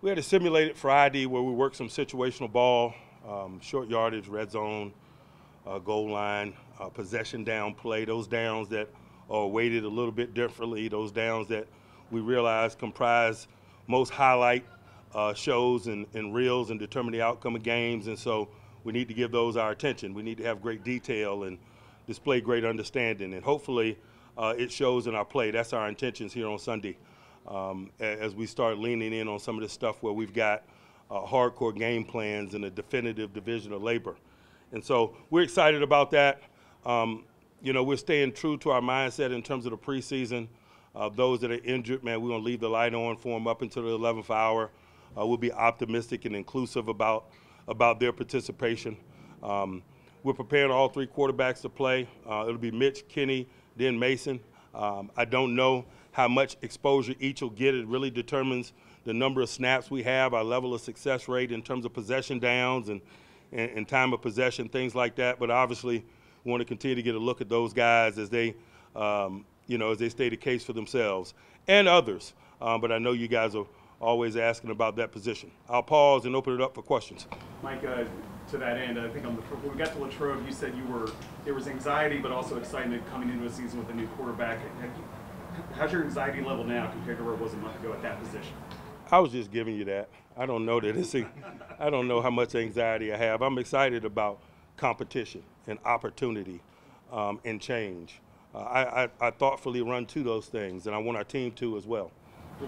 We had a simulated Friday where we worked some situational ball, short yardage, red zone, goal line, possession down play, those downs that are weighted a little bit differently, those downs that we realize comprise most highlight shows and reels and determine the outcome of games. And so we need to give those our attention. We need to have great detail and display great understanding. And hopefully it shows in our play. That's our intentions here on Sunday. As we start leaning in on some of this stuff where we've got hardcore game plans and a definitive division of labor. And so we're excited about that. We're staying true to our mindset in terms of the preseason. Those that are injured, man, we're going to leave the light on for them up until the 11th hour. We'll be optimistic and inclusive about their participation. We're preparing all three quarterbacks to play. It'll be Mitch, Kenny, then Mason. I don't know how much exposure each will get. It really determines the number of snaps we have, our level of success rate in terms of possession downs and time of possession, things like that. But obviously, we want to continue to get a look at those guys as they, as they state a case for themselves and others. But I know you guys are always asking about that position. I'll pause and open it up for questions. Mike, to that end, I think when we got to Latrobe, you said there was anxiety but also excitement coming into a season with a new quarterback. How's your anxiety level now compared to where it was a month ago at that position? I was just giving you that. I don't know that I don't know how much anxiety I have. I'm excited about competition and opportunity and change. I thoughtfully run to those things, and I want our team to as well.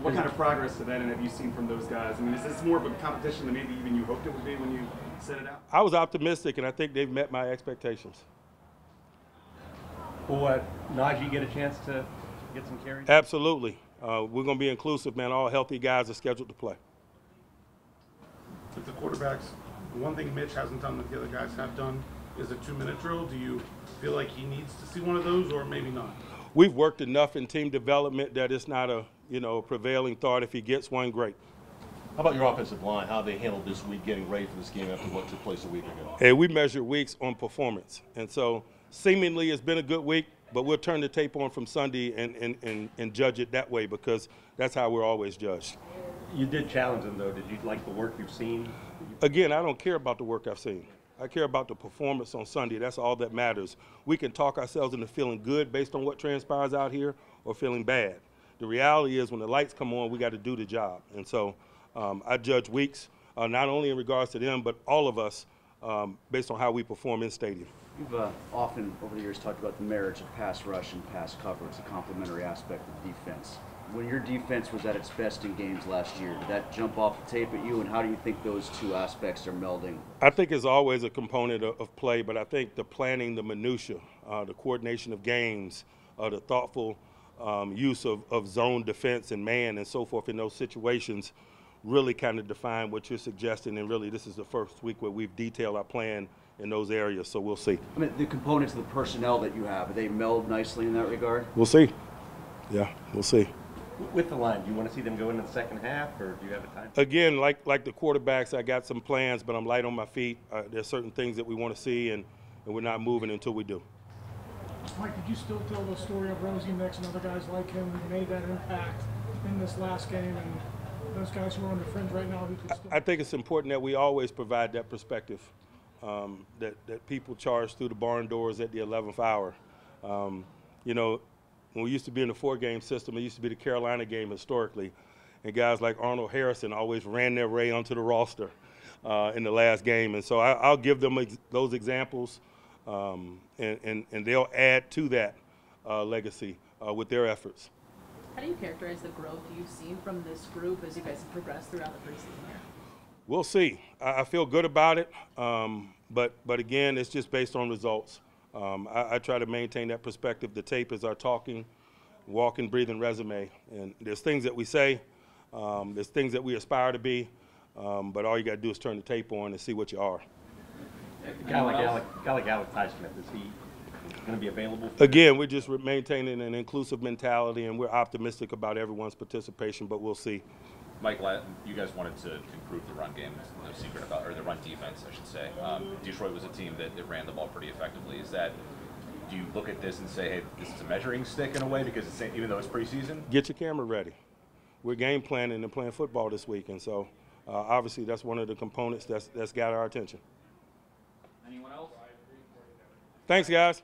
What kind of progress to that end have you seen from those guys? I mean, is this more of a competition than maybe even you hoped it would be when you set it out? I was optimistic, and I think they've met my expectations. Will Najee get a chance to get some carries? Absolutely. We're going to be inclusive, man. All healthy guys are scheduled to play. With the quarterbacks, one thing Mitch hasn't done that the other guys have done is a 2-minute drill. Do you feel like he needs to see one of those, or maybe not? We've worked enough in team development that it's not a prevailing thought. If he gets one, great. How about your offensive line? How they handled this week, getting ready for this game after what took place a week ago? Hey, we measure weeks on performance, and so seemingly it's been a good week, but we'll turn the tape on from Sunday and judge it that way, because that's how we're always judged. You did challenge them, though. Did you like the work you've seen? Again, I don't care about the work I've seen. I care about the performance on Sunday. That's all that matters. We can talk ourselves into feeling good based on what transpires out here or feeling bad. The reality is when the lights come on, we got to do the job. And so I judge weeks, not only in regards to them, but all of us based on how we perform in stadium. You've often over the years talked about the marriage of pass rush and pass coverage, the complementary aspect of defense. When your defense was at its best in games last year, did that jump off the tape at you, and how do you think those two aspects are melding? I think it's always a component of play, but I think the planning, the minutia, the coordination of games, the thoughtful use of zone defense and man and so forth in those situations really kind of define what you're suggesting, and really this is the first week where we've detailed our plan in those areas, so we'll see. I mean, the components of the personnel that you have, they meld nicely in that regard? We'll see. Yeah, we'll see. With the line, do you want to see them go into the second half, or do you have a time? Again, like the quarterbacks, I got some plans, but I'm light on my feet. There's certain things that we want to see, and we're not moving until we do. Mike, did you still tell the story of Rosie Mix and other guys like him who made that impact in this last game, and those guys who are on the fringe right now who could still? I think it's important that we always provide that perspective, that people charge through the barn doors at the 11th hour. When we used to be in the 4-game system, it used to be the Carolina game historically, and guys like Arnold Harrison always ran their way onto the roster in the last game. And so I'll give them those examples, and they'll add to that legacy with their efforts. How do you characterize the growth you've seen from this group as you guys have progressed throughout the preseason here? We'll see. I feel good about it, but again, it's just based on results. I try to maintain that perspective. The tape is our talking, walking, breathing resume. And there's things that we say, there's things that we aspire to be, but all you got to do is turn the tape on and see what you are. A guy like Alex Highsmith, is he going to be available? Again, we're just maintaining an inclusive mentality, and we're optimistic about everyone's participation, but we'll see. Mike, you guys wanted to improve the run game, no secret about, or the run defense, I should say. Detroit was a team that ran the ball pretty effectively. Do you look at this and say, hey, this is a measuring stick in a way, because even though it's preseason? Get your camera ready. we're game planning and playing football this week. And so obviously that's one of the components that's got our attention. Anyone else? Thanks, guys.